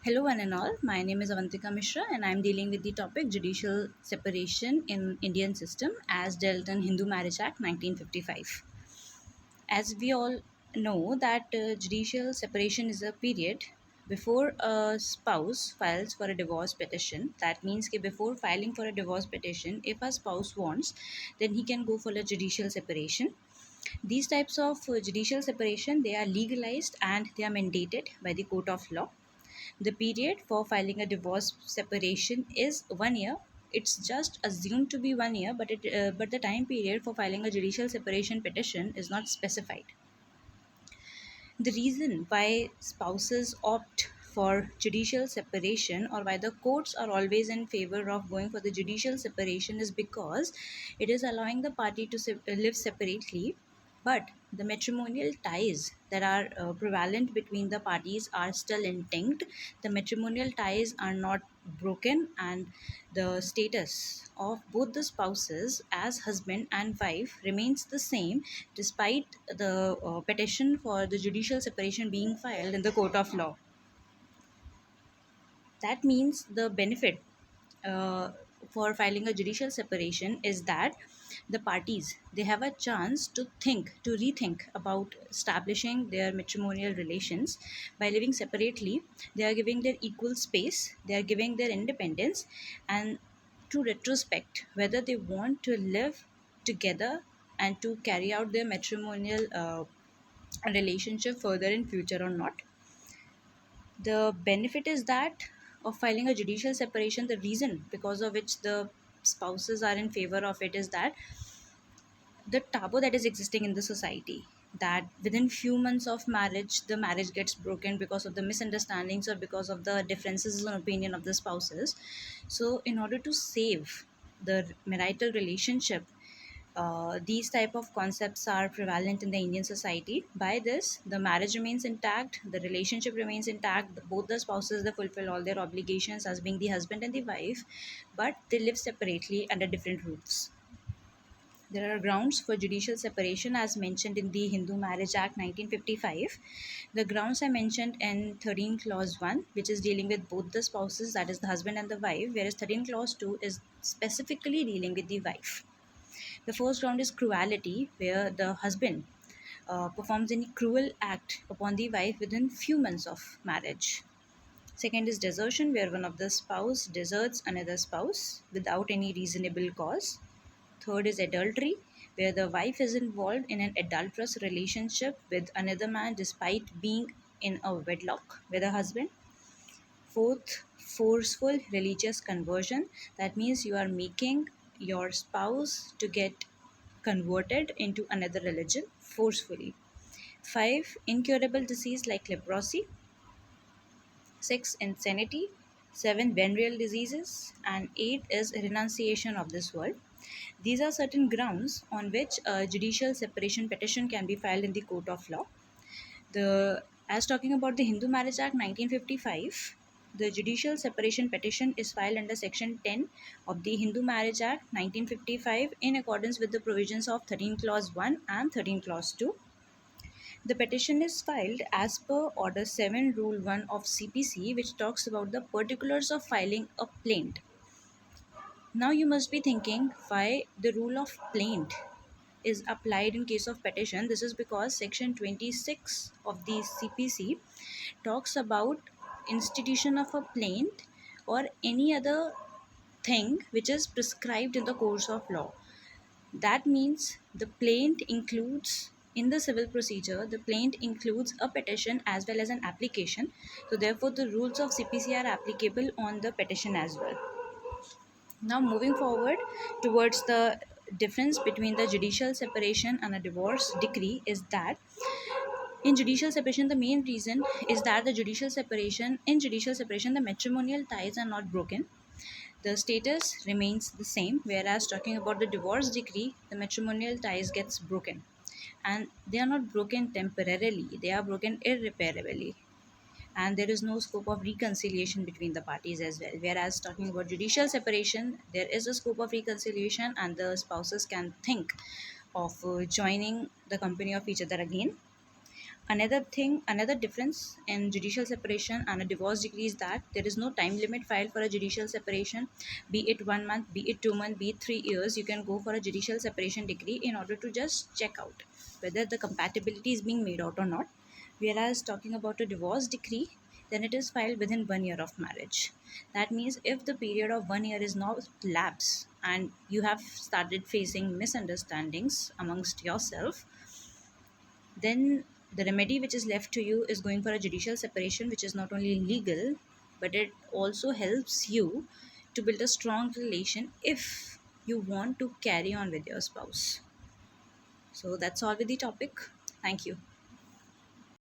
Hello, one and all. My name is Avantika Mishra, and I'm dealing with the topic judicial separation in Indian system as dealt in Hindu Marriage Act 1955. As we all know, that judicial separation is a period before a spouse files for a divorce petition. That means that before filing for a divorce petition, if a spouse wants, then he can go for a judicial separation. These types of judicial separation, they are legalized and they are mandated by the court of law. The period for filing a divorce separation is 1 year. It's just assumed to be 1 year, but the time period for filing a judicial separation petition is not specified. The reason why spouses opt for judicial separation, or why the courts are always in favor of going for the judicial separation, is because it is allowing the party to live separately, but the matrimonial ties that are prevalent between the parties are still intact. The matrimonial ties are not broken, and the status of both the spouses as husband and wife remains the same despite the petition for the judicial separation being filed in the court of law. That means the benefit uh, for filing a judicial separation is that the parties, they have a chance to rethink about establishing their matrimonial relations. By living separately, they are giving their equal space, they are giving their independence, and to retrospect whether they want to live together and to carry out their matrimonial relationship further in future or not. The benefit is that of filing a judicial separation, the reason because of which the spouses are in favor of it is that the taboo that is existing in the society, that within few months of marriage the marriage gets broken because of the misunderstandings or because of the differences in opinion of the spouses. So in order to save the marital relationship, these type of concepts are prevalent in the Indian society. By this, the marriage remains intact, the relationship remains intact, both the spouses, they fulfill all their obligations as being the husband and the wife, but they live separately under different roofs. There are grounds for judicial separation as mentioned in the Hindu Marriage Act 1955. The grounds are mentioned in 13 clause 1, which is dealing with both the spouses, that is the husband and the wife, whereas 13 clause 2 is specifically dealing with the wife. The first ground is cruelty, where the husband performs any cruel act upon the wife within few months of marriage. Second is desertion, where one of the spouse deserts another spouse without any reasonable cause. Third is adultery, where the wife is involved in an adulterous relationship with another man despite being in a wedlock with her husband. Fourth, forceful religious conversion. That means you are making your spouse to get converted into another religion forcefully. Five, incurable disease like leprosy. Six, insanity. Seven, venereal diseases. And eight is renunciation of this world. These are certain grounds on which a judicial separation petition can be filed in the court of law. The as talking about the Hindu Marriage Act 1955, the judicial separation petition is filed under section 10 of the Hindu Marriage Act 1955 in accordance with the provisions of 13 clause 1 and 13 clause 2. The petition is filed as per Order 7 Rule 1 of CPC, which talks about the particulars of filing a plaint. Now you must be thinking why the rule of plaint is applied in case of petition. This is because section 26 of the CPC talks about institution of a plaint or any other thing which is prescribed in the course of law. That means the plaint includes, in the civil procedure, the plaint includes a petition as well as an application. So therefore the rules of CPC are applicable on the petition as well. Now, moving forward towards the difference between the judicial separation and a divorce decree is that in judicial separation, the main reason is that in judicial separation, the matrimonial ties are not broken. The status remains the same, whereas talking about the divorce decree, the matrimonial ties gets broken. And they are not broken temporarily, they are broken irreparably, and there is no scope of reconciliation between the parties as well. Whereas talking about judicial separation, there is a scope of reconciliation and the spouses can think of joining the company of each other again. Another difference in judicial separation and a divorce decree is that there is no time limit filed for a judicial separation, be it 1 month, be it 2 months, be it 3 years. You can go for a judicial separation decree in order to just check out whether the compatibility is being made out or not. Whereas talking about a divorce decree, then it is filed within 1 year of marriage. That means if the period of 1 year is now lapsed and you have started facing misunderstandings amongst yourself, then the remedy which is left to you is going for a judicial separation, which is not only legal, but it also helps you to build a strong relation if you want to carry on with your spouse. So that's all with the topic. Thank you.